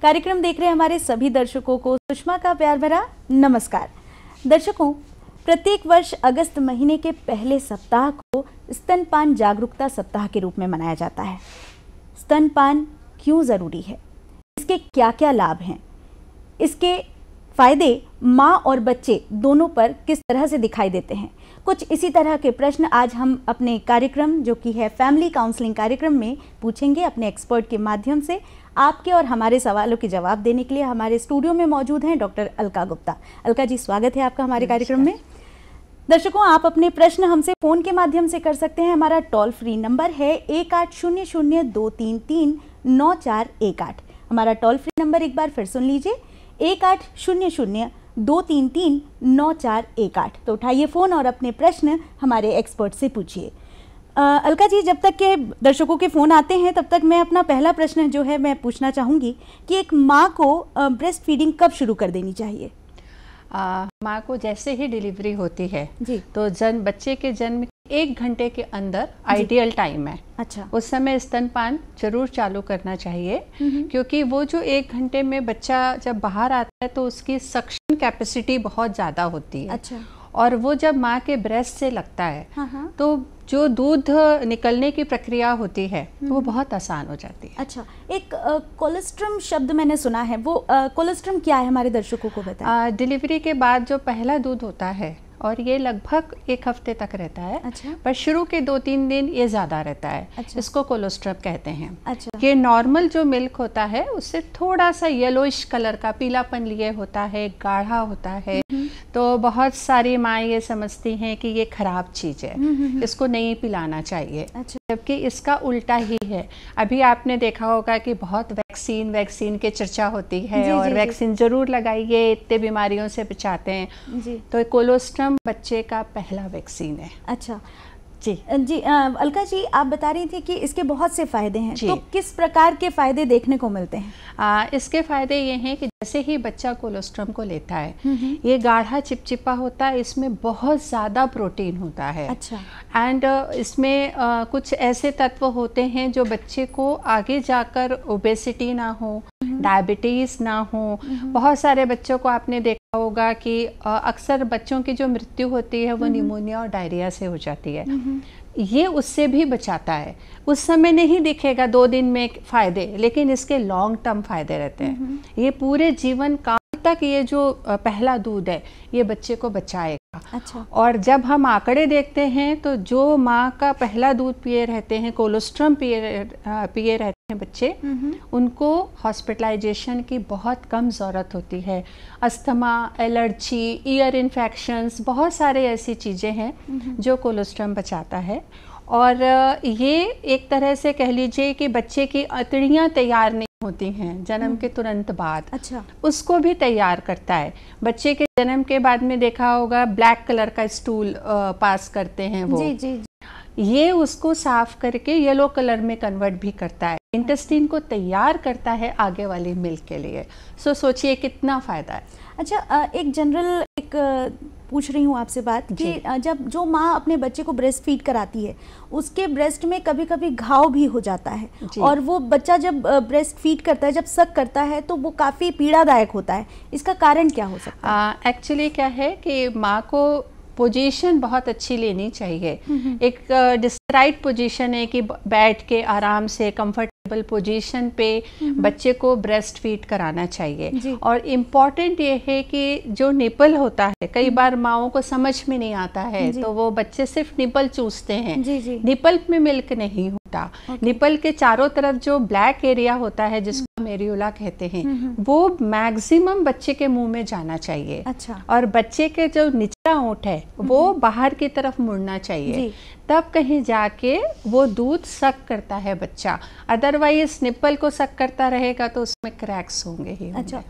कार्यक्रम देख रहे हमारे सभी दर्शकों को सुषमा का प्यार भरा नमस्कार। दर्शकों, प्रत्येक वर्ष अगस्त महीने के पहले सप्ताह को स्तनपान जागरूकता सप्ताह के रूप में मनाया जाता है। स्तनपान क्यों ज़रूरी है, इसके क्या क्या लाभ हैं, इसके फायदे माँ और बच्चे दोनों पर किस तरह से दिखाई देते हैं, कुछ इसी तरह के प्रश्न आज हम अपने कार्यक्रम जो कि है फैमिली काउंसलिंग कार्यक्रम में पूछेंगे अपने एक्सपर्ट के माध्यम से। आपके और हमारे सवालों के जवाब देने के लिए हमारे स्टूडियो में मौजूद हैं डॉक्टर अलका गुप्ता। अलका जी, स्वागत है आपका हमारे कार्यक्रम में। दर्शकों, आप अपने प्रश्न हमसे फ़ोन के माध्यम से कर सकते हैं। हमारा टोल फ्री नंबर है 1800-233-9418। हमारा टोल फ्री नंबर एक बार फिर सुन लीजिए, 1800-233-9418। तो उठाइए फ़ोन और अपने प्रश्न हमारे एक्सपर्ट से पूछिए। अलका जी, जब तक के दर्शकों के फ़ोन आते हैं तब तक मैं अपना पहला प्रश्न जो है मैं पूछना चाहूँगी कि एक माँ को ब्रेस्ट फीडिंग कब शुरू कर देनी चाहिए? माँ को जैसे ही डिलीवरी होती है जी, तो बच्चे के जन्म 1 घंटे के अंदर आइडियल टाइम है। अच्छा, उस समय स्तनपान जरूर चालू करना चाहिए, क्योंकि वो जो 1 घंटे में बच्चा जब बाहर आता है तो उसकी सक्शन कैपेसिटी बहुत ज़्यादा होती है। अच्छा, और वो जब माँ के ब्रेस्ट से लगता है तो जो दूध निकलने की प्रक्रिया होती है वो बहुत आसान हो जाती है। अच्छा, एक कोलेस्ट्रम शब्द मैंने सुना है, वो कोलेस्ट्रम क्या है हमारे दर्शकों को बताएं। डिलीवरी के बाद जो पहला दूध होता है और ये लगभग 1 हफ्ते तक रहता है। अच्छा, पर शुरू के 2-3 दिन ये ज़्यादा रहता है। अच्छा, इसको कोलेस्ट्रम कहते हैं। अच्छा, ये नॉर्मल जो मिल्क होता है उससे थोड़ा सा येलोइश कलर का पीलापन लिए होता है, गाढ़ा होता है। तो बहुत सारी माँ ये समझती हैं कि ये खराब चीज़ है, इसको नहीं पिलाना चाहिए। अच्छा, जबकि इसका उल्टा ही है। अभी आपने देखा होगा कि बहुत वैक्सीन के चर्चा होती है। जी, और जी, वैक्सीन जरूर लगाइए, इतने बीमारियों से बचाते हैं। जी, तो कोलेस्ट्रम बच्चे का पहला वैक्सीन है। अच्छा जी जी। अलका जी, आप बता रही थी कि इसके बहुत से फायदे हैं, जी। तो किस प्रकार के फायदे देखने को मिलते हैं? इसके फायदे ये हैं कि जैसे ही बच्चा कोलेस्ट्रम को लेता है, ये गाढ़ा चिपचिपा होता है, इसमें बहुत ज़्यादा प्रोटीन होता है। अच्छा, एंड इसमें कुछ ऐसे तत्व होते हैं जो बच्चे को आगे जाकर ओबेसिटी ना हो, डायबिटीज़ ना हो। बहुत सारे बच्चों को आपने देखा होगा कि अक्सर बच्चों की जो मृत्यु होती है वो निमोनिया और डायरिया से हो जाती है। ये उससे भी बचाता है। उस समय नहीं दिखेगा 2 दिन में फ़ायदे, लेकिन इसके लॉन्ग टर्म फ़ायदे रहते हैं। ये पूरे जीवन काल तक ये जो पहला दूध है ये बच्चे को बचाएगा। अच्छा, और जब हम आंकड़े देखते हैं तो जो माँ का पहला दूध पिए रहते हैं, कोलेस्ट्रम पिए रहते हैं बच्चे, उनको हॉस्पिटलाइजेशन की बहुत कम ज़रूरत होती है। अस्थमा, एलर्जी, ईयर इन्फेक्शंस, बहुत सारे ऐसी चीज़ें हैं जो कोलेस्ट्रम बचाता है। और ये एक तरह से कह लीजिए कि बच्चे की अतड़ियाँ तैयार नहीं होती हैं जन्म के तुरंत बाद, अच्छा, उसको भी तैयार करता है। बच्चे के जन्म के बाद में देखा होगा ब्लैक कलर का स्टूल पास करते हैं वो, जी, जी, ये उसको साफ करके येलो कलर में कन्वर्ट भी करता है, इंटेस्टाइन को तैयार करता है आगे वाली मिल्क के लिए। सोचिए कितना फ़ायदा है। अच्छा, एक जनरल पूछ रही हूँ आपसे बात कि जब जो माँ अपने बच्चे को ब्रेस्ट फीड कराती है उसके ब्रेस्ट में कभी कभी घाव भी हो जाता है, और वो बच्चा जब ब्रेस्ट फीड करता है, जब सक करता है तो वो काफ़ी पीड़ादायक होता है। इसका कारण क्या हो सकता है? एक्चुअली क्या है कि माँ को पोजीशन बहुत अच्छी लेनी चाहिए। एक डिस्क्राइब पोजीशन है कि बैठ के आराम से कंफर्टेबल पोजीशन पे बच्चे को ब्रेस्ट फीड कराना चाहिए। और इम्पॉर्टेंट ये है कि जो निपल होता है, कई बार माओं को समझ में नहीं आता है तो वो बच्चे सिर्फ निपल चूसते हैं। निपल में मिल्क नहीं होता। निपल के चारों तरफ जो ब्लैक एरिया होता है जिसको मेरियोला कहते हैं, वो मैक्सिमम बच्चे के मुंह में जाना चाहिए। अच्छा, और बच्चे के जो निचला ओंठ है वो बाहर की तरफ मुड़ना चाहिए, तब कहीं जाके वो दूध सक करता है बच्चा। अदरवाइज निप्पल को सक करता रहेगा तो उसमें क्रैक्स होंगे ही। अच्छा,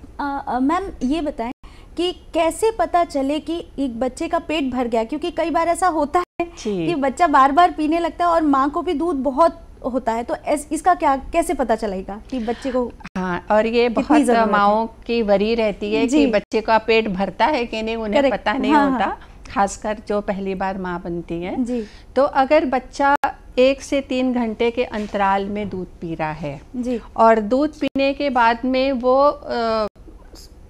मैम ये बताएं कि कैसे पता चले कि एक बच्चे का पेट भर गया, क्योंकि कई बार ऐसा होता है कि बच्चा बार बार पीने लगता है और माँ को भी दूध बहुत होता है, तो इसका क्या कैसे पता चलेगा कि बच्चे को? हाँ, और ये बहुत माँओं की वरी रहती है कि बच्चे का पेट भरता है कि नहीं, उन्हें पता नहीं होता, खासकर जो पहली बार माँ बनती है। तो अगर बच्चा 1 से 3 घंटे के अंतराल में दूध पी रहा है जी, और दूध पीने के बाद में वो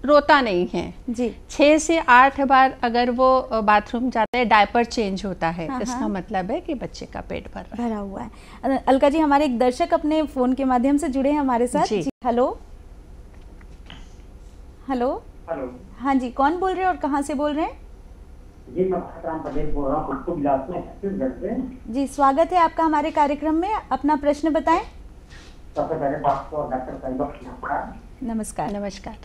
रोता नहीं है जी, 6 से 8 बार अगर वो बाथरूम जाता है, डायपर चेंज होता है, हाँ, इसका हाँ। मतलब है कि बच्चे का पेट भर रहा है। भरा हुआ है। अलका जी, हमारे एक दर्शक अपने फोन के माध्यम से जुड़े हैं हमारे साथ। जी। जी, हेलो हेलो। हेलो हाँ जी, कौन बोल रहे हैं और कहाँ से बोल रहे हैं? जी, मैं राम पटेल बोल रहा हूँ, खुद को बिलासपुर छत्तीसगढ़ से। जी, स्वागत है आपका हमारे कार्यक्रम में। अपना प्रश्न बताएं। सबसे पहले बात तो डॉक्टर साहिबा की नमस्कार। नमस्कार। नमस्कार।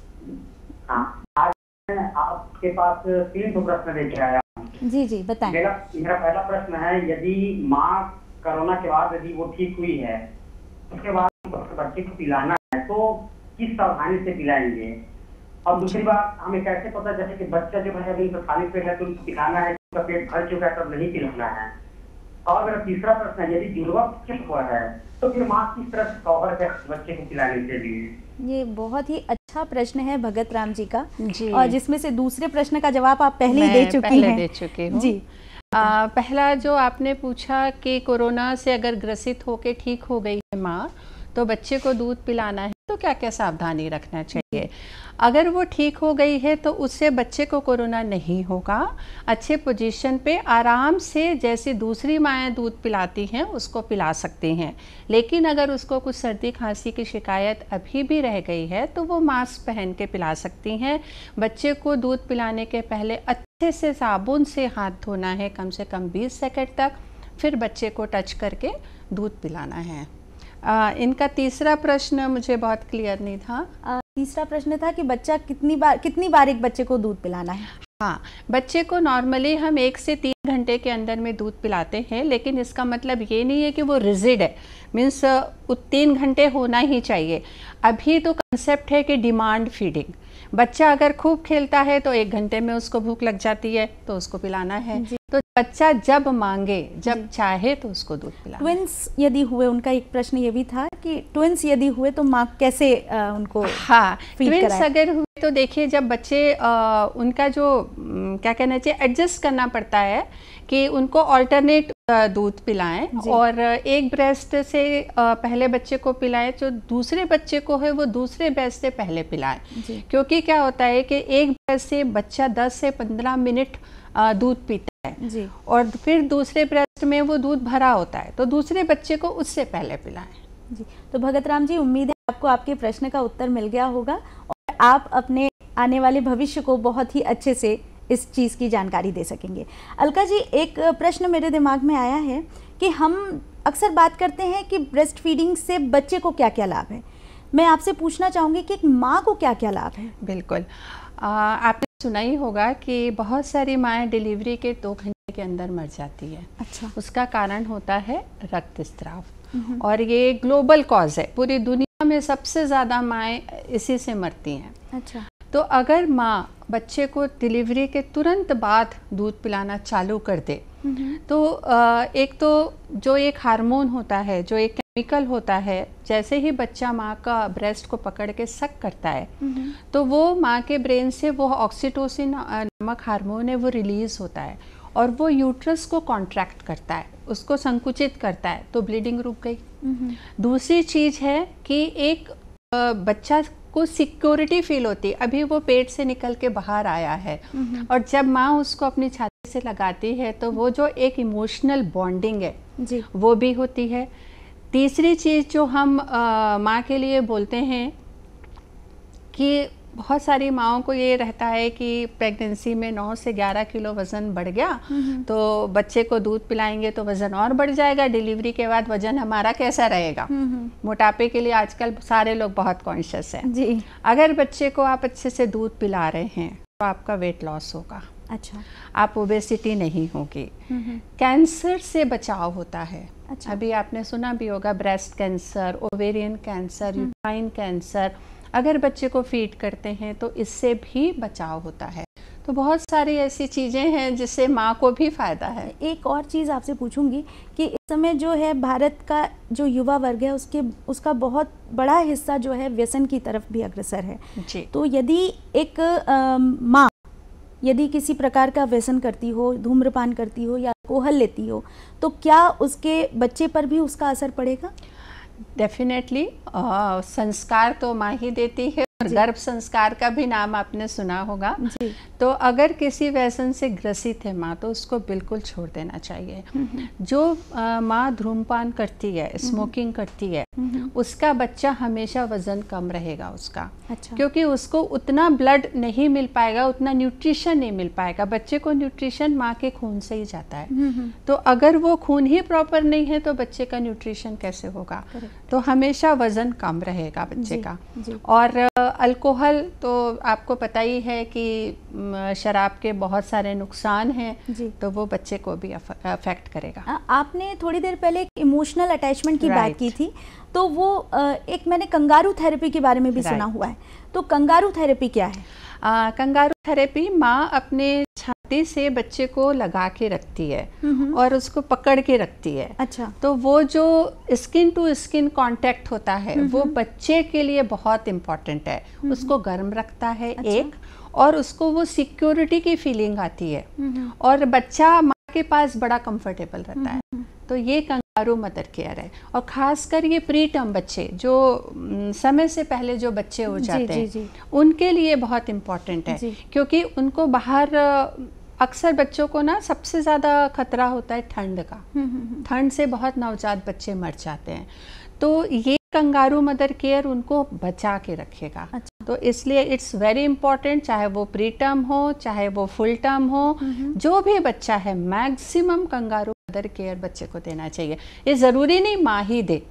हाँ, आज मैं आपके पास 3 प्रश्न लेके आया हूँ। जी जी, बताएं। मेरा पहला प्रश्न है, यदि माँ कोरोना के बाद यदि वो ठीक हुई है, उसके बाद बच्चे को पिलाना है तो किस सावधानी से पिलाएंगे? और दूसरी बात, हमें कैसे पता जैसे कि बच्चा जो है अभी खाली पेट है तो उनको पिलाना है, उसका पेट भर चुका है तब नहीं पिलाना है? और मेरा तीसरा प्रश्न है, यदि जुड़वा चुप हुआ है तो फिर माँ किस तरह से कवर है बच्चे को पिलाने के लिए? ये बहुत ही अच्छा प्रश्न है भगत राम जी का, जी। और जिसमें से दूसरे प्रश्न का जवाब आप पहले ही दे चुकी पहले हैं। दे चुकी हूँ। जी। पहला जो आपने पूछा कि कोरोना से अगर ग्रसित होके ठीक हो गई है माँ, तो बच्चे को दूध पिलाना है तो क्या क्या सावधानी रखना चाहिए? अगर वो ठीक हो गई है तो उससे बच्चे को कोरोना नहीं होगा। अच्छे पोजीशन पे आराम से जैसे दूसरी माएँ दूध पिलाती हैं उसको पिला सकते हैं। लेकिन अगर उसको कुछ सर्दी खांसी की शिकायत अभी भी रह गई है तो वो मास्क पहन के पिला सकती हैं। बच्चे को दूध पिलाने के पहले अच्छे से साबुन से हाथ धोना है कम से कम 20 सेकंड तक, फिर बच्चे को टच करके दूध पिलाना है। इनका तीसरा प्रश्न मुझे बहुत क्लियर नहीं था। तीसरा प्रश्न था कि बच्चा कितनी बार एक बच्चे को दूध पिलाना है? हाँ, बच्चे को नॉर्मली हम 1 से 3 घंटे के अंदर में दूध पिलाते हैं, लेकिन इसका मतलब ये नहीं है कि वो रिजिड है, मीन्स 3 घंटे होना ही चाहिए। अभी तो कंसेप्ट है कि डिमांड फीडिंग। बच्चा अगर खूब खेलता है तो 1 घंटे में उसको भूख लग जाती है तो उसको पिलाना है। तो बच्चा जब मांगे, जब चाहे तो उसको दूध पिलाना। ट्विंस यदि हुए, उनका एक प्रश्न ये भी था कि ट्विंस यदि हुए तो माँ कैसे उनको हाँ, फीड ट्विंस कराए? अगर हुए तो देखिए, जब बच्चे उनका जो क्या कहना चाहिए, एडजस्ट करना पड़ता है कि उनको अल्टरनेट दूध पिलाएं और एक ब्रेस्ट से पहले बच्चे को पिलाएं, जो दूसरे बच्चे को है वो दूसरे ब्रेस्ट से पहले पिलाएं। क्योंकि क्या होता है कि एक ब्रेस्ट से बच्चा 10 से 15 मिनट दूध पीता है जी। और फिर दूसरे ब्रेस्ट में वो दूध भरा होता है, तो दूसरे बच्चे को उससे पहले पिलाएं। जी, तो भगत राम जी, उम्मीद है आपको आपके प्रश्न का उत्तर मिल गया होगा और आप अपने आने वाले भविष्य को बहुत ही अच्छे से इस चीज़ की जानकारी दे सकेंगे। अलका जी, एक प्रश्न मेरे दिमाग में आया है कि हम अक्सर बात करते हैं कि ब्रेस्ट फीडिंग से बच्चे को क्या क्या लाभ है। मैं आपसे पूछना चाहूँगी कि एक माँ को क्या क्या लाभ है? बिल्कुल, आपने सुना ही होगा कि बहुत सारी माएँ डिलीवरी के 2 घंटे के अंदर मर जाती है। अच्छा। उसका कारण होता है रक्तस्राव, और ये ग्लोबल कॉज है, पूरी दुनिया में सबसे ज़्यादा माएँ इसी से मरती हैं। अच्छा। तो अगर माँ बच्चे को डिलीवरी के तुरंत बाद दूध पिलाना चालू कर दे तो एक तो जो एक हार्मोन होता है, जो एक केमिकल होता है, जैसे ही बच्चा माँ का ब्रेस्ट को पकड़ के सक करता है तो वो माँ के ब्रेन से वो ऑक्सीटोसिन नामक हार्मोन है वो रिलीज होता है और वो यूट्रस को कॉन्ट्रैक्ट करता है, उसको संकुचित करता है, तो ब्लीडिंग रुक गई। दूसरी चीज़ है कि एक बच्चा को सिक्योरिटी फील होती है, अभी वो पेट से निकल के बाहर आया है और जब माँ उसको अपनी छाती से लगाती है तो वो जो एक इमोशनल बॉन्डिंग है जी। वो भी होती है। तीसरी चीज़ जो हम माँ के लिए बोलते हैं कि बहुत सारी माँओं को ये रहता है कि प्रेगनेंसी में 9 से 11 किलो वज़न बढ़ गया तो बच्चे को दूध पिलाएंगे तो वज़न और बढ़ जाएगा, डिलीवरी के बाद वज़न हमारा कैसा रहेगा। मोटापे के लिए आजकल सारे लोग बहुत कॉन्शियस हैं जी। अगर बच्चे को आप अच्छे से दूध पिला रहे हैं तो आपका वेट लॉस होगा। अच्छा। आप ओबेसिटी नहीं होगी। कैंसर से बचाव होता है। अच्छा। अभी आपने सुना भी होगा breast cancer, ovarian cancer, uterine cancer, अगर बच्चे को फीड करते हैं तो इससे भी बचाव होता है। तो बहुत सारी ऐसी चीज़ें हैं जिससे माँ को भी फ़ायदा है। एक और चीज़ आपसे पूछूंगी कि इस समय जो है भारत का जो युवा वर्ग है उसका बहुत बड़ा हिस्सा जो है व्यसन की तरफ भी अग्रसर है जी। तो यदि एक माँ यदि किसी प्रकार का व्यसन करती हो, धूम्रपान करती हो या अल्कोहल लेती हो, तो क्या उसके बच्चे पर भी उसका असर पड़ेगा? डेफिनेटली संस्कार तो माँ ही देती है, और गर्भ संस्कार का भी नाम आपने सुना होगा जी। तो अगर किसी व्यसन से ग्रसित है माँ तो उसको बिल्कुल छोड़ देना चाहिए। जो माँ धूम्रपान करती है, स्मोकिंग करती है, उसका बच्चा हमेशा वजन कम रहेगा उसका। अच्छा। क्योंकि उसको उतना ब्लड नहीं मिल पाएगा, उतना न्यूट्रिशन नहीं मिल पाएगा। बच्चे को न्यूट्रिशन माँ के खून से ही जाता है, तो अगर वो खून ही प्रॉपर नहीं है तो बच्चे का न्यूट्रिशन कैसे होगा? तो हमेशा वजन कम रहेगा बच्चे का। और अल्कोहल तो आपको पता ही है कि शराब के बहुत सारे नुकसान हैं, तो वो बच्चे को भी अफेक्ट करेगा। आपने थोड़ी देर पहले एक इमोशनल अटैचमेंट की बात की थी, तो वो एक मैंने कंगारू थेरेपी के बारे में भी सुना हुआ है, तो कंगारू थेरेपी क्या है? कंगारू थेरेपी माँ अपने छाती से बच्चे को लगा के रखती है और उसको पकड़ के रखती है। अच्छा। तो वो जो स्किन टू स्किन कांटेक्ट होता है वो बच्चे के लिए बहुत इम्पोर्टेंट है। उसको गर्म रखता है। अच्छा। एक और उसको वो सिक्योरिटी की फीलिंग आती है और बच्चा माँ के पास बड़ा कंफर्टेबल रहता है। तो ये कंगारू मदर केयर है। और खासकर ये प्री टर्म बच्चे जो समय से पहले जो बच्चे हो जाते हैं उनके लिए बहुत इम्पोर्टेंट है, क्योंकि उनको बाहर अक्सर बच्चों को ना सबसे ज़्यादा खतरा होता है ठंड का। ठंड से बहुत नवजात बच्चे मर जाते हैं, तो ये कंगारू मदर केयर उनको बचा के रखेगा। अच्छा। तो इसलिए इट्स वेरी इंपॉर्टेंट, चाहे वो प्री टर्म हो चाहे वो फुल टर्म हो, जो भी बच्चा है मैक्सिमम कंगारू मदर केयर बच्चे को देना चाहिए। ये ज़रूरी नहीं माँ ही दे,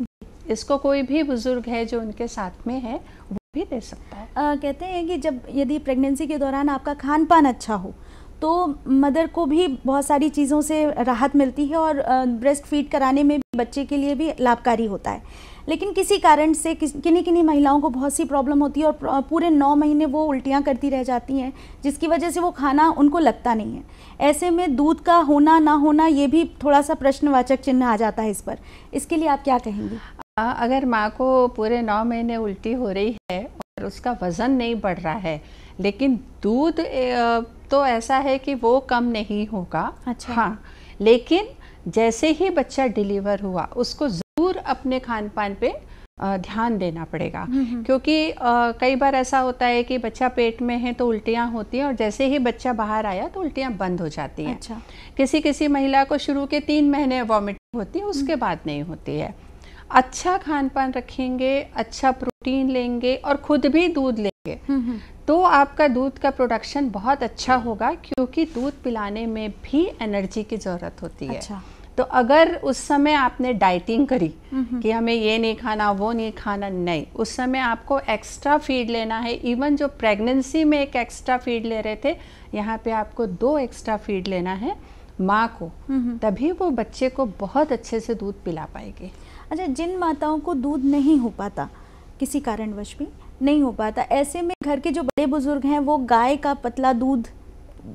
इसको कोई भी बुजुर्ग है जो उनके साथ में है वो भी दे सकता है। कहते हैं कि जब यदि प्रेगनेंसी के दौरान आपका खान पान अच्छा हो तो मदर को भी बहुत सारी चीज़ों से राहत मिलती है और ब्रेस्ट फीड कराने में भी बच्चे के लिए भी लाभकारी होता है। लेकिन किसी कारण से किन्हीं महिलाओं को बहुत सी प्रॉब्लम होती है और पूरे 9 महीने वो उल्टियाँ करती रह जाती हैं, जिसकी वजह से वो खाना उनको लगता नहीं है। ऐसे में दूध का होना ना होना ये भी थोड़ा सा प्रश्नवाचक चिन्ह आ जाता है इस पर। इसके लिए आप क्या कहेंगी? अगर माँ को पूरे 9 महीने उल्टी हो रही है और उसका वज़न नहीं बढ़ रहा है, लेकिन दूध तो ऐसा है कि वो कम नहीं होगा। अच्छा। हाँ, लेकिन जैसे ही बच्चा डिलीवर हुआ उसको ज़रूर अपने खान पान पे ध्यान देना पड़ेगा, क्योंकि कई बार ऐसा होता है कि बच्चा पेट में है तो उल्टियाँ होती हैं और जैसे ही बच्चा बाहर आया तो उल्टियाँ बंद हो जाती हैं। अच्छा। किसी महिला को शुरू के 3 महीने वॉमिटिंग होती है, उसके बाद नहीं होती है। अच्छा खान पान रखेंगे, अच्छा प्रोटीन लेंगे और खुद भी दूध लेंगे तो आपका दूध का प्रोडक्शन बहुत अच्छा होगा, क्योंकि दूध पिलाने में भी एनर्जी की ज़रूरत होती है। अच्छा। तो अगर उस समय आपने डाइटिंग करी कि हमें ये नहीं खाना वो नहीं खाना, नहीं, उस समय आपको एक्स्ट्रा फीड लेना है। इवन जो प्रेगनेंसी में एक एक्स्ट्रा फीड ले रहे थे, यहाँ पे आपको 2 एक्स्ट्रा फीड लेना है माँ को, तभी वो बच्चे को बहुत अच्छे से दूध पिला पाएगी। अच्छा, जिन माताओं को दूध नहीं हो पाता, किसी कारणवश भी नहीं हो पाता, ऐसे में घर के जो बड़े बुजुर्ग हैं वो गाय का पतला दूध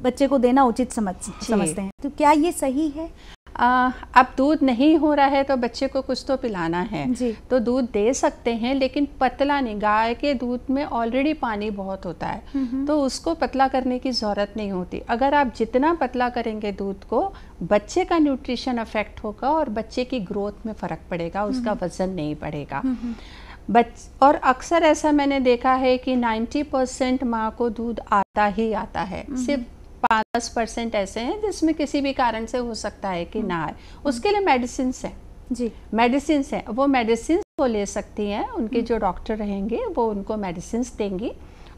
बच्चे को देना उचित समझते हैं, तो क्या ये सही है? अब दूध नहीं हो रहा है तो बच्चे को कुछ तो पिलाना है जी। तो दूध दे सकते हैं, लेकिन पतला नहीं। गाय के दूध में ऑलरेडी पानी बहुत होता है, तो उसको पतला करने की ज़रूरत नहीं होती। अगर आप जितना पतला करेंगे दूध को, बच्चे का न्यूट्रिशन अफेक्ट होगा और बच्चे की ग्रोथ में फ़र्क पड़ेगा, उसका वज़न नहीं बढ़ेगा। और अक्सर ऐसा मैंने देखा है कि 90% माँ को दूध आता ही आता है, सिर्फ 5-10% ऐसे हैं जिसमें किसी भी कारण से हो सकता है कि ना आए। उसके लिए मेडिसिन है जी, मेडिसिन है, वो मेडिसिन को ले सकती हैं। उनके जो डॉक्टर रहेंगे वो उनको मेडिसिन देंगी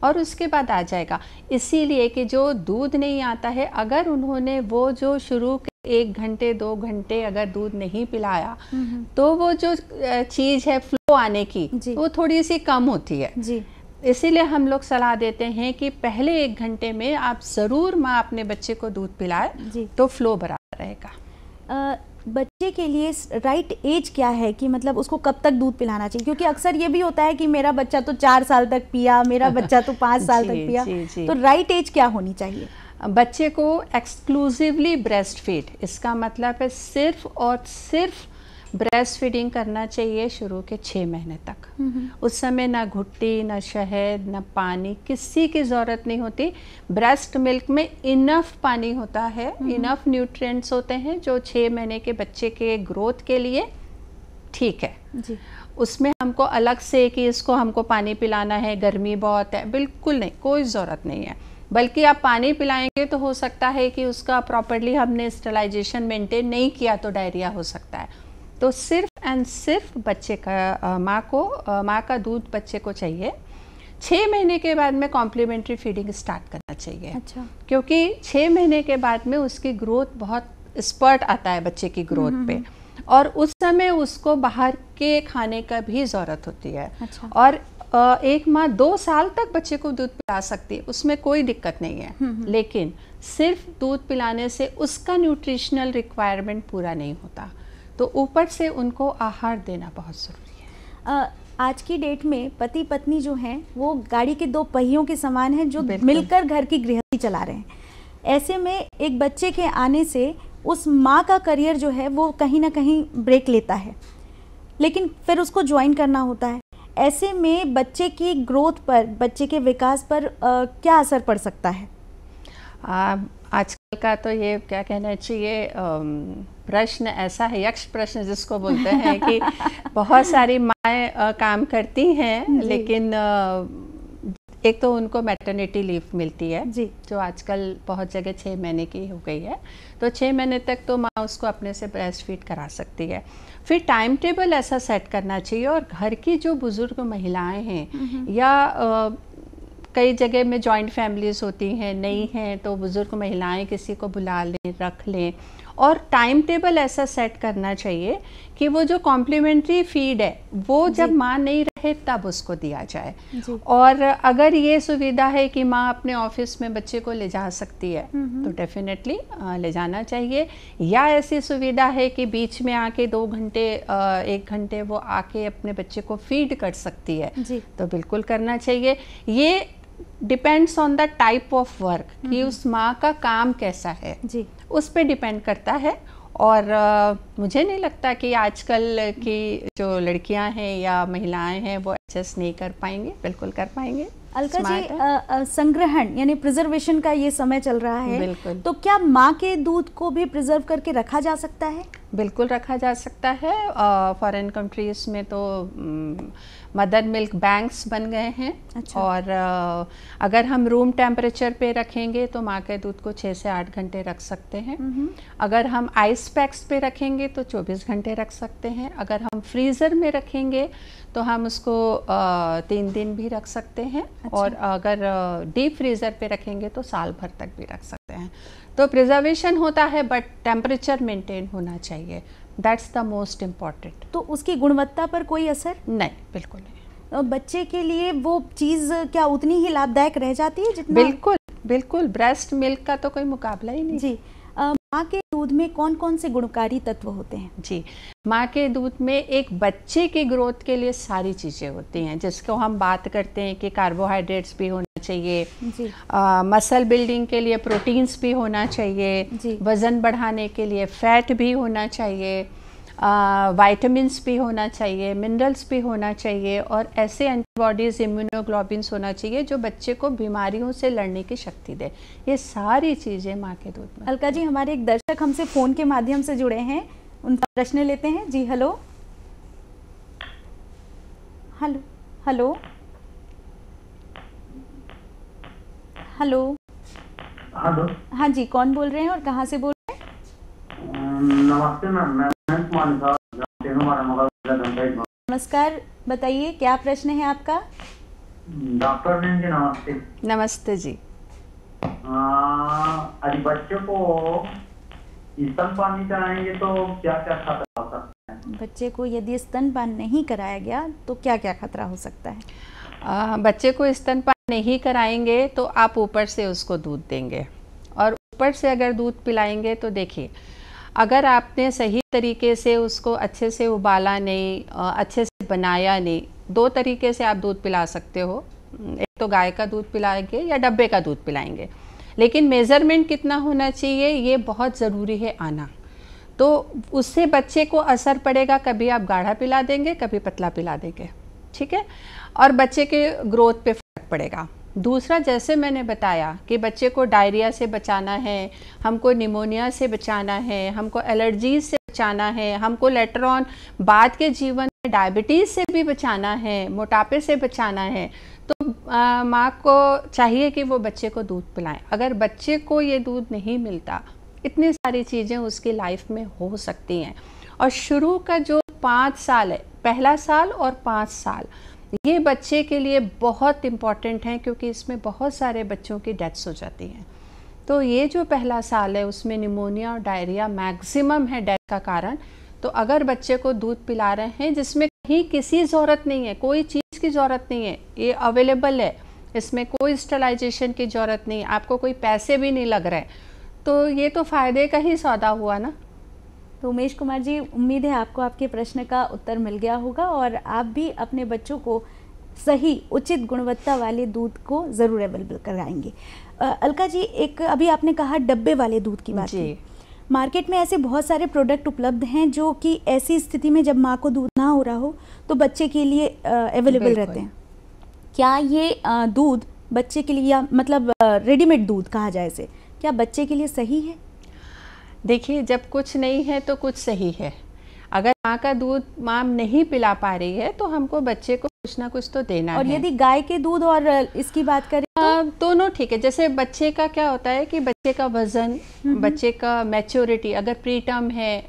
और उसके बाद आ जाएगा। इसीलिए कि जो दूध नहीं आता है, अगर उन्होंने वो जो शुरू के 1 घंटे 2 घंटे अगर दूध नहीं पिलाया तो वो जो चीज़ है फ्लो आने की वो थोड़ी सी कम होती है जी। इसीलिए हम लोग सलाह देते हैं कि पहले 1 घंटे में आप ज़रूर माँ अपने बच्चे को दूध पिलाए तो फ्लो बराबर रहेगा। बच्चे के लिए राइट एज क्या है कि मतलब उसको कब तक दूध पिलाना चाहिए? क्योंकि अक्सर ये भी होता है कि मेरा बच्चा तो 4 साल तक पिया, मेरा बच्चा तो 5 साल तक पिया, तो राइट एज क्या होनी चाहिए? बच्चे को एक्सक्लूसिवली ब्रेस्ट फीड, इसका मतलब है सिर्फ और सिर्फ ब्रेस्ट फीडिंग करना चाहिए शुरू के 6 महीने तक। उस समय ना घुट्टी, ना शहद, ना पानी, किसी की ज़रूरत नहीं होती। ब्रेस्ट मिल्क में इनफ पानी होता है, इनफ न्यूट्रिएंट्स होते हैं जो 6 महीने के बच्चे के ग्रोथ के लिए ठीक है जी। उसमें हमको अलग से कि इसको हमको पानी पिलाना है, गर्मी बहुत है, बिल्कुल नहीं, कोई ज़रूरत नहीं है। बल्कि आप पानी पिलाएंगे तो हो सकता है कि उसका प्रॉपरली हमने स्टरलाइजेशन मेंटेन नहीं किया तो डायरिया हो सकता है। तो सिर्फ एंड सिर्फ बच्चे का माँ का दूध बच्चे को चाहिए। 6 महीने के बाद में कॉम्प्लीमेंट्री फीडिंग स्टार्ट करना चाहिए। अच्छा। क्योंकि 6 महीने के बाद में उसकी ग्रोथ बहुत स्पर्ट आता है बच्चे की ग्रोथ पे, और उस समय उसको बाहर के खाने का भी ज़रूरत होती है। अच्छा। और एक माँ 2 साल तक बच्चे को दूध पिला सकती है, उसमें कोई दिक्कत नहीं है। लेकिन सिर्फ दूध पिलाने से उसका न्यूट्रिशनल रिक्वायरमेंट पूरा नहीं होता, तो ऊपर से उनको आहार देना बहुत ज़रूरी है। आज की डेट में पति पत्नी जो हैं वो गाड़ी के 2 पहियों के समान हैं जो मिलकर घर की गृहस्थी चला रहे हैं। ऐसे में एक बच्चे के आने से उस माँ का करियर जो है वो कहीं ना कहीं ब्रेक लेता है, लेकिन फिर उसको ज्वाइन करना होता है। ऐसे में बच्चे की ग्रोथ पर, बच्चे के विकास पर क्या असर पड़ सकता है? आजकल का तो ये क्या कहना चाहिए, प्रश्न ऐसा है, यक्ष प्रश्न जिसको बोलते हैं कि बहुत सारी माएँ काम करती हैं, लेकिन एक तो उनको मैटरनिटी लीव मिलती है जी, जो आजकल बहुत जगह 6 महीने की हो गई है। तो 6 महीने तक तो माँ उसको अपने से ब्रेस्ट फीड करा सकती है। फिर टाइम टेबल ऐसा सेट करना चाहिए, और घर की जो बुज़ुर्ग महिलाएं हैं या कई जगह में जॉइंट फैमिलीज़ होती हैं, नहीं हैं तो बुज़ुर्ग महिलाएं किसी को बुला लें, रख लें, और टाइम टेबल ऐसा सेट करना चाहिए कि वो जो कॉम्प्लीमेंट्री फीड है वो जब माँ नहीं रहे तब उसको दिया जाए। और अगर ये सुविधा है कि माँ अपने ऑफिस में बच्चे को ले जा सकती है तो डेफिनेटली ले जाना चाहिए, या ऐसी सुविधा है कि बीच में आके 2 घंटे 1 घंटे वो आके अपने बच्चे को फीड कर सकती है तो बिल्कुल करना चाहिए। ये depends on the type of work कि उस माँ का काम कैसा है जी, उस पे डिपेंड करता है। और मुझे नहीं लगता कि आजकल की जो लड़कियां हैं या महिलाएं हैं वो एडजस्ट नहीं कर पाएंगे, बिल्कुल कर पाएंगे। अलका जी, संग्रहण यानी प्रिजर्वेशन का ये समय चल रहा है, बिल्कुल। तो क्या माँ के दूध को भी प्रिजर्व करके रखा जा सकता है? बिल्कुल रखा जा सकता है। फॉरेन कंट्रीज में तो मदर मिल्क बैंक्स बन गए हैं। अच्छा। और अगर हम रूम टेम्परेचर पे रखेंगे तो माँ के दूध को 6 से 8 घंटे रख सकते हैं। अगर हम आइस पैक्स पे रखेंगे तो 24 घंटे रख सकते हैं। अगर हम फ्रीज़र में रखेंगे तो हम उसको 3 दिन भी रख सकते हैं। अच्छा। और अगर डीप फ्रीज़र पे रखेंगे तो साल भर तक भी रख सकते हैं। तो प्रिजर्वेशन होता है बट टेम्परेचर मेंटेन होना चाहिए, दैट्स द मोस्ट इम्पॉर्टेंट। तो उसकी गुणवत्ता पर कोई असर? नहीं, बिल्कुल नहीं। बच्चे के लिए वो चीज़ क्या उतनी ही लाभदायक रह जाती है जितना? बिल्कुल बिल्कुल, ब्रेस्ट मिल्क का तो कोई मुकाबला ही नहीं। जी, माँ के दूध में कौन कौन से गुणकारी तत्व होते हैं? जी, माँ के दूध में एक बच्चे की ग्रोथ के लिए सारी चीज़ें होती हैं, जिसको हम बात करते हैं कि कार्बोहाइड्रेट्स भी होना चाहिए, मसल बिल्डिंग के लिए प्रोटीन्स भी होना चाहिए, वज़न बढ़ाने के लिए फैट भी होना चाहिए, वाइटामिन्स भी होना चाहिए, मिनरल्स भी होना चाहिए, और ऐसे एंटीबॉडीज़, इम्यूनोग्लोबिन्स होना चाहिए जो बच्चे को बीमारियों से लड़ने की शक्ति दे। ये सारी चीज़ें माँ के दूध में। अलका जी, हमारे एक दर्शक हमसे फ़ोन के माध्यम से जुड़े हैं, उनका प्रश्न लेते हैं। जी, hello hello hello hello hello. हाँ जी, कौन बोल रहे हैं और कहाँ से बोल रहे हैं? नमस्ते मैम, मैं नमस्कार, बताइए क्या प्रश्न है आपका? डॉक्टर मैम जी नमस्ते। नमस्ते जी। आज बच्चों को स्तनपान कराएंगे तो क्या क्या खतरा हो सकता है? बच्चे को यदि स्तनपान नहीं कराया गया तो क्या क्या खतरा हो सकता है? बच्चे को स्तनपान नहीं कराएंगे तो आप ऊपर से उसको दूध देंगे, और ऊपर से अगर दूध पिलाएंगे तो देखिए, अगर आपने सही तरीके से उसको अच्छे से उबाला नहीं, अच्छे से बनाया नहीं, 2 तरीके से आप दूध पिला सकते हो। एक तो गाय का दूध पिलाएंगे या डब्बे का दूध पिलाएंगे, लेकिन मेज़रमेंट कितना होना चाहिए ये बहुत ज़रूरी है आना। तो उससे बच्चे को असर पड़ेगा, कभी आप गाढ़ा पिला देंगे, कभी पतला पिला देंगे, ठीक है, और बच्चे के ग्रोथ पे फर्क पड़ेगा। दूसरा, जैसे मैंने बताया कि बच्चे को डायरिया से बचाना है, हमको निमोनिया से बचाना है, हमको एलर्जीज से बचाना है, हमको लेटर ऑन बाद के जीवन में डायबिटीज़ से भी बचाना है, मोटापे से बचाना है, तो माँ को चाहिए कि वो बच्चे को दूध पिलाएं। अगर बच्चे को ये दूध नहीं मिलता, इतनी सारी चीज़ें उसकी लाइफ में हो सकती हैं। और शुरू का जो 5 साल है, पहला साल और 5 साल, ये बच्चे के लिए बहुत इम्पॉर्टेंट हैं, क्योंकि इसमें बहुत सारे बच्चों की डेथ्स हो जाती हैं। तो ये जो पहला साल है उसमें निमोनिया और डायरिया मैक्सिमम है डेथ का कारण। तो अगर बच्चे को दूध पिला रहे हैं जिसमें कहीं किसी ज़रूरत नहीं है, कोई चीज़ की ज़रूरत नहीं है, ये अवेलेबल है, इसमें कोई स्टरलाइजेशन की ज़रूरत नहीं, आपको कोई पैसे भी नहीं लग रहे, तो ये तो फ़ायदे का ही सौदा हुआ ना। तो उमेश कुमार जी, उम्मीद है आपको आपके प्रश्न का उत्तर मिल गया होगा और आप भी अपने बच्चों को सही उचित गुणवत्ता वाले दूध को ज़रूर अवेलेबल कराएंगे। अलका जी, एक अभी आपने कहा डब्बे वाले दूध की बात की। मार्केट में ऐसे बहुत सारे प्रोडक्ट उपलब्ध हैं जो कि ऐसी स्थिति में जब माँ को दूध ना हो रहा हो तो बच्चे के लिए अवेलेबल रहते हैं। क्या ये दूध बच्चे के लिए, या मतलब रेडीमेड दूध कहा जाए इसे, क्या बच्चे के लिए सही है? देखिए, जब कुछ नहीं है तो कुछ सही है। अगर माँ का दूध माँ नहीं पिला पा रही है तो हमको बच्चे को कुछ ना कुछ तो देना है। और यदि गाय के दूध और इसकी बात करें तो दोनों ठीक है। जैसे बच्चे का क्या होता है कि बच्चे का वजन, बच्चे का मैच्योरिटी, अगर प्री टर्म है,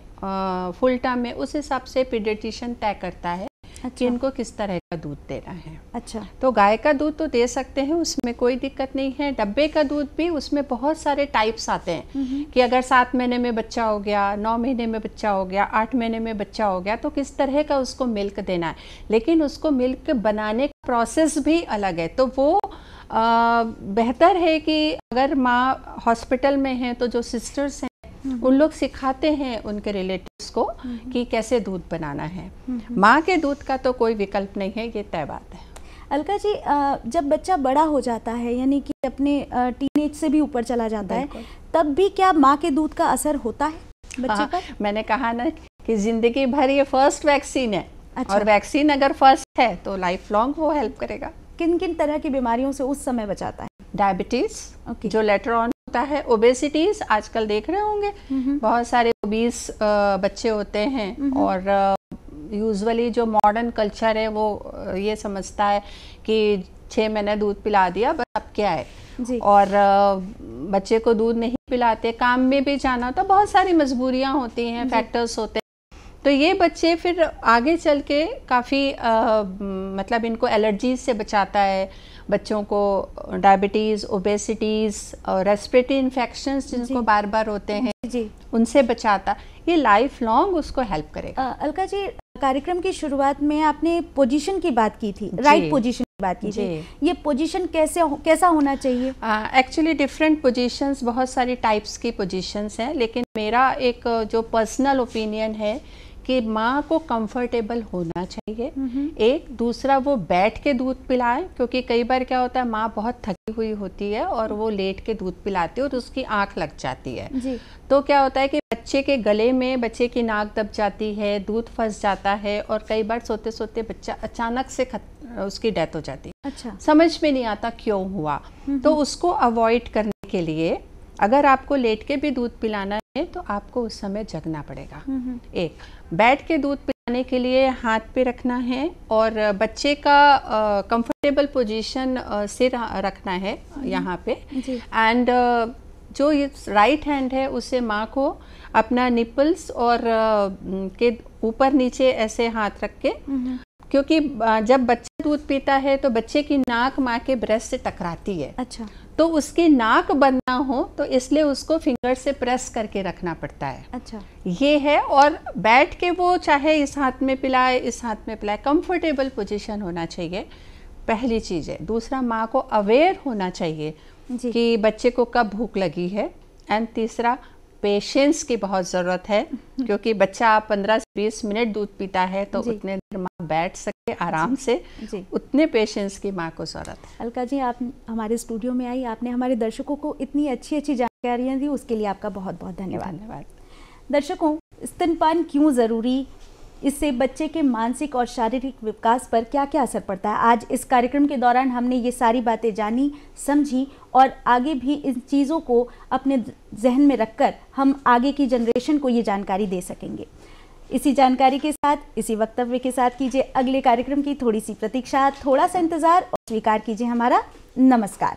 फुल टर्म में, उस हिसाब से पीडियाट्रिशियन तय करता है कि इनको किस तरह का दूध देना है। अच्छा, तो गाय का दूध तो दे सकते हैं, उसमें कोई दिक्कत नहीं है। डब्बे का दूध भी, उसमें बहुत सारे टाइप्स आते हैं कि अगर 7 महीने में बच्चा हो गया, 9 महीने में बच्चा हो गया, 8 महीने में बच्चा हो गया, तो किस तरह का उसको मिल्क देना है। लेकिन उसको मिल्क बनाने का प्रोसेस भी अलग है। तो वो बेहतर है कि अगर माँ हॉस्पिटल में है तो जो सिस्टर्स हैं उन लोग सिखाते हैं उनके रिलेटिव्स को कि कैसे दूध बनाना है। माँ के दूध का तो कोई विकल्प नहीं है, ये तय बात है। अलका जी, जब बच्चा बड़ा हो जाता है, यानी कि अपने टीनेज से भी ऊपर चला जाता है, तब भी क्या माँ के दूध का असर होता है बच्चे पर? मैंने कहा ना कि जिंदगी भर ये फर्स्ट वैक्सीन है। अच्छा। और वैक्सीन अगर फर्स्ट है तो लाइफ लॉन्ग वो हेल्प करेगा। किन किन तरह की बीमारियों से उस समय बचाता है? डायबिटीज, जो लेटर ऑन होता है, ओबेसिटीज, आजकल देख रहे होंगे बहुत सारे ओबीस बच्चे होते हैं, और यूजुअली जो मॉडर्न कल्चर है वो ये समझता है कि 6 महीने दूध पिला दिया बस, अब क्या है जी। और बच्चे को दूध नहीं पिलाते, काम में भी जाना होता, बहुत सारी मजबूरियां होती हैं, फैक्टर्स होते हैं। तो ये बच्चे फिर आगे चल के काफ़ी मतलब इनको एलर्जीज से बचाता है, बच्चों को डायबिटीज़, ओबेसिटीज़ और रेस्पिरेटरी इन्फेक्शंस जिनको बार बार होते हैं जी, उनसे बचाता। ये लाइफ लॉन्ग उसको हेल्प करेगा। अलका जी, कार्यक्रम की शुरुआत में आपने पोजीशन की बात की थी, राइट पोजीशन की बात की थी। ये पोजीशन कैसा होना चाहिए? एक्चुअली डिफरेंट पोजीशंस, बहुत सारी टाइप्स की पोजीशंस हैं, लेकिन मेरा एक जो पर्सनल ओपिनियन है कि माँ को कंफर्टेबल होना चाहिए। एक दूसरा, वो बैठ के दूध पिलाए, क्योंकि कई बार क्या होता है माँ बहुत थकी हुई होती है और वो लेट के दूध पिलाती है और उसकी आंख लग जाती है जी। तो क्या होता है कि बच्चे के गले में बच्चे की नाक दब जाती है, दूध फंस जाता है, और कई बार सोते सोते बच्चा अचानक से उसकी डेथ हो जाती है। अच्छा। समझ में नहीं आता क्यों हुआ। तो उसको अवॉइड करने के लिए अगर आपको लेट के भी दूध पिलाना है तो आपको उस समय जगना पड़ेगा। एक, बैठ के दूध पिलाने के लिए हाथ पे रखना है और बच्चे का कंफर्टेबल पोजीशन सिर रखना है यहाँ पे, एंड जो ये राइट हैंड है उसे माँ को अपना निपल्स और के ऊपर नीचे ऐसे हाथ रख के, क्योंकि जब बच्चा दूध पीता है तो बच्चे की नाक माँ के ब्रेस्ट से टकराती है। अच्छा। तो उसकी नाक बंद ना हो तो इसलिए उसको फिंगर से प्रेस करके रखना पड़ता है। अच्छा। ये है। और बैठ के वो चाहे इस हाथ में पिलाए, इस हाथ में पिलाए, कंफर्टेबल पोजीशन होना चाहिए, पहली चीज़ है। दूसरा, माँ को अवेयर होना चाहिए कि बच्चे को कब भूख लगी है, एंड तीसरा, पेशेंस की बहुत ज़रूरत है, क्योंकि बच्चा 15 से 20 मिनट दूध पीता है तो उतने देर माँ बैठ सके आराम से, उतने पेशेंस की माँ को ज़रूरत है। अलका जी, आप हमारे स्टूडियो में आई, आपने हमारे दर्शकों को इतनी अच्छी अच्छी जानकारियाँ दी, उसके लिए आपका बहुत बहुत धन्यवाद। धन्यवाद। दर्शकों, स्तनपान क्यों ज़रूरी, इससे बच्चे के मानसिक और शारीरिक विकास पर क्या क्या असर पड़ता है। आज इस कार्यक्रम के दौरान हमने ये सारी बातें जानी, समझी और आगे भी इन चीज़ों को अपने जहन में रखकर हम आगे की जनरेशन को ये जानकारी दे सकेंगे। इसी जानकारी के साथ, इसी वक्तव्य के साथ कीजिए अगले कार्यक्रम की थोड़ी सी प्रतीक्षा, थोड़ा सा इंतज़ार और स्वीकार कीजिए हमारा नमस्कार।